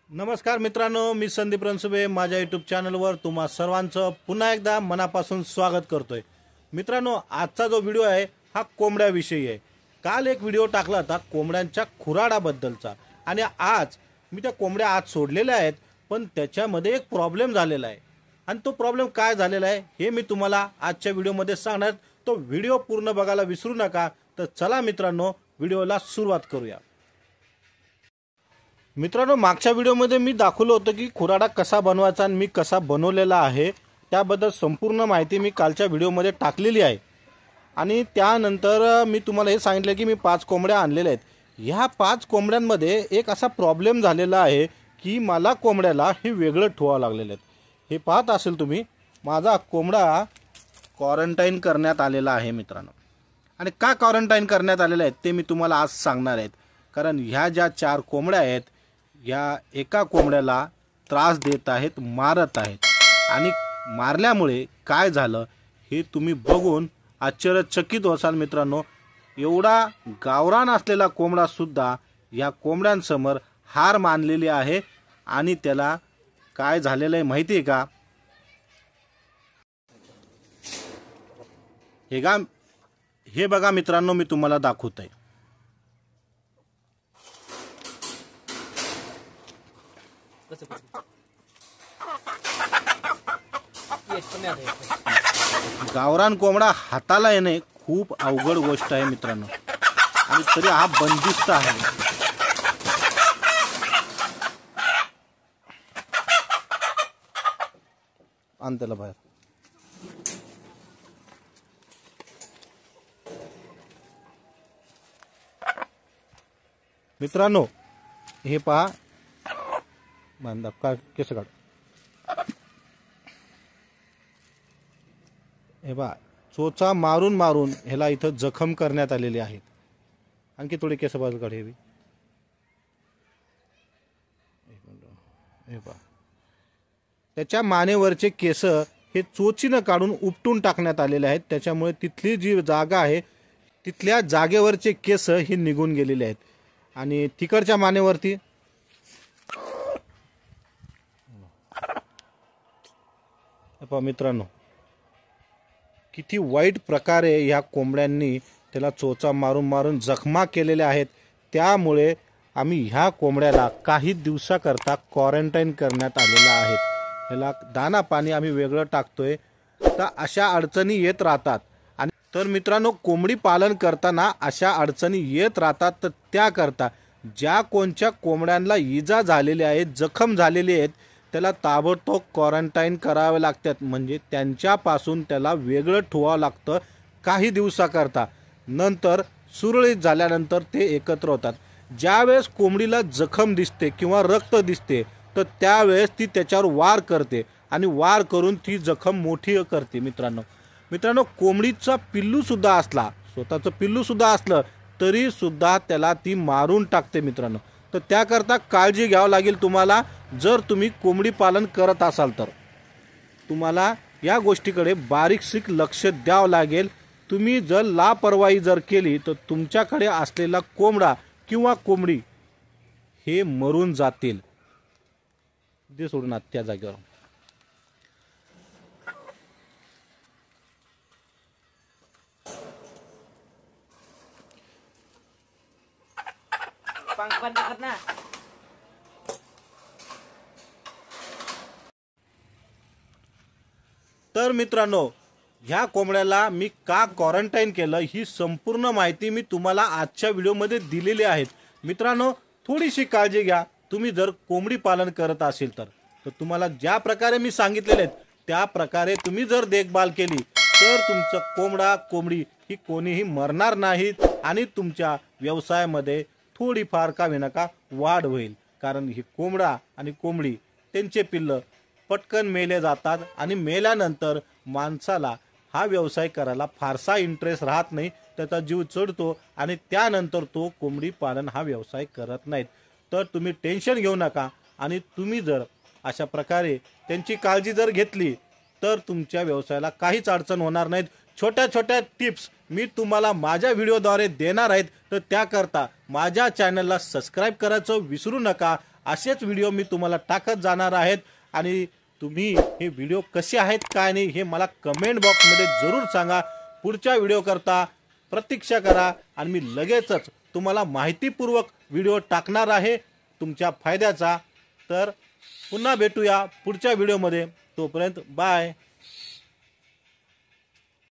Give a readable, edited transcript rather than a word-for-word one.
नमस्कार मित्रांनो, मी संदीप रणसुबे माझ्या यूट्यूब चॅनलवर तुम्हा सर्वांचं पुन्हा एकदा मनापासून स्वागत करतोय। मित्रांनो, आजचा जो व्हिडिओ आहे हा कोंबड्याविषयी आहे। काल एक व्हिडिओ टाकला होता कोंबड्यांच्या खुराडाबद्दलचा आणि आज मी त्या कोंबड्या आज सोडलेल्या आहेत, पण त्याच्यामध्ये एक प्रॉब्लेम झालेला आहे आणि तो प्रॉब्लेम काय झालेला आहे हे मी तुम्हाला आजच्या व्हिडिओमध्ये सांगणार। तो व्हिडिओ पूर्ण बघायला विसरू नका। तर चला मित्रांनो, व्हिडिओला सुरुवात करूया। मित्रांनो, मागच्या व्हिडिओमध्ये मी दाखवलं होतं की खुराडा कसा बनवायचा आणि मी कसा बनवलेला आहे त्याबद्दल संपूर्ण माहिती मी कालच्या व्हिडिओमध्ये टाकलेली आहे। आणि त्यानंतर मी तुम्हाला हे सांगितलं की मी 5 कोंबड्या आणलेल्या आहेत। ह्या 5 कोंबड्यांमध्ये एक असा प्रॉब्लेम झालेला आहे की मला कोंबड्याला हे वेगळं ठेवावं लागलेलं आहे। हे पाहत असेल तुम्ही, माझा कोंबडा क्वारंटाईन करण्यात आलेला आहे मित्रांनो। आणि का क्वारंटाईन करण्यात आलेला आहे ते मी तुम्हाला आज सांगणार आहे। कारण ह्या ज्या 4 कोंबड्या आहेत या एका कोंबड्याला त्रास देत आहेत, मारत आहेत आणि मारल्यामुळे काय झालं हे तुम्ही बघून आश्चर्यचकित होसाल मित्रांनो। एवढा गावरान असलेला कोंबडा सुद्धा या कोंबड्यांसमोर हार मानलेली आहे आणि त्याला काय झालेलं आहे माहिती आहे का? हे बघा मित्रांनो, मी तुम्हाला दाखवतोय। गावरान कोंबडा हाताला येणे खूप अवघड गोष्ट आहे मित्रांनो, आणि तरी हा बंदिस्त आहे। आण त्याला बाहेर। मित्रांनो, हे पहा, बांधा का केस काढ। हे बा, चोचा मारून मारून ह्याला इथं जखम करण्यात आलेली आहेत। आणखी थोडी केस बाजू काढ। हे बा, त्याच्या मानेवरचे केस हे चोचीनं काढून उपटून टाकण्यात आलेले आहेत। त्याच्यामुळे तिथली जी जागा आहे तिथल्या जागेवरचे केस हे निघून गेलेले आहेत आणि तिकडच्या मानेवरती मित्रांनो किती वाईट प्रकारे या कोंबड्यांनी त्याला चोचा मारून मारून जखमा केलेल्या आहेत। त्यामुळे आम्ही ह्या कोंबड्याला काही दिवसाकरता क्वारंटाईन करण्यात आलेला आहे। ह्याला दाना पाणी आम्ही वेगळं टाकतोय। तर अशा अडचणी येत राहतात आणि तर मित्रांनो, कोंबडी पालन करताना अशा अडचणी येत राहतात। तर त्याकरता ज्या कोणत्या कोंबड्यांना इजा झालेली आहे, जखम झालेली आहेत, त्याला ताबडतोब क्वारंटाईन करावे लागतात। म्हणजे त्यांच्यापासून त्याला वेगळं ठेवावं लागतं काही दिवसाकरता। नंतर सुरळीत झाल्यानंतर ते एकत्र होतात। ज्यावेळेस कोंबडीला जखम दिसते किंवा रक्त दिसते तर त्यावेळेस ती त्याच्यावर वार करते आणि वार करून ती जखम मोठी करते। मित्रांनो, कोंबडीचा पिल्लू सुद्धा असला, स्वतःचं पिल्लू सुद्धा असलं तरी सुद्धा त्याला ती मारून टाकते मित्रांनो। तर त्याकरता काळजी घ्यावी लागेल तुम्हाला। जर तुम्ही कोंबडी पालन करत असाल तर तुम्हाला या गोष्टीकडे बारीकशीक लक्ष द्यावं लागेल। तुम्ही जर लापरवाही जर केली तर तुमच्याकडे असलेला कोंबडा किंवा कोंबडी हे मरून जातील। ते सोडून त्या जागेवर तर मित्रांनो, ह्या कोंबड्याला मी का क्वारंटाईन केलं ही संपूर्ण माहिती मी तुम्हाला आजच्या व्हिडिओमध्ये दिलेली आहे। मित्रांनो, थोडीशी काळजी घ्या। तुम्ही जर कोंबडी पालन करत असेल तर तुम्हाला ज्या प्रकारे मी सांगितलेले आहेत त्या प्रकारे तुम्ही जर देखभाल केली तर तुमचं कोंबडा कोंबडी ही कोणीही मरणार नाहीत आणि तुमच्या व्यवसायामध्ये थोडीफार का विनाका वाढ होईल। कारण ही कोंबडा आणि कोंबडी त्यांचे पिल्लं पटकन मेले जातात आणि मेल्यानंतर माणसाला हा व्यवसाय करायला फारसा इंटरेस्ट राहत नाही, त्याचा जीव चढतो आणि त्यानंतर तो कोंबडी पालन हा व्यवसाय करत नाहीत। तर तुम्ही टेन्शन घेऊ नका आणि तुम्ही जर अशा प्रकारे त्यांची काळजी जर घेतली तर तुमच्या व्यवसायाला काहीच अडचण होणार नाहीत। छोट्या छोट्या टिप्स मी तुम्हाला माझ्या व्हिडिओद्वारे देणार आहेत। तर त्याकरता माझ्या चॅनलला सबस्क्राइब करायचं विसरू नका असेच व्हिडिओ मी तुम्हाला टाकत जाणार आहेत आणि तुम्ही हे व्हिडिओ कसे आहेत काय नाही हे मला कमेंट बॉक्समध्ये जरूर सांगा। पुढच्या व्हिडिओ करता प्रतीक्षा करा आणि मी लगेचच तुम्हाला माहितीपूर्वक व्हिडिओ टाकणार आहे तुमच्या फायद्याचा। तर पुन्हा भेटूया पुढच्या व्हिडिओमध्ये, तोपर्यंत बाय।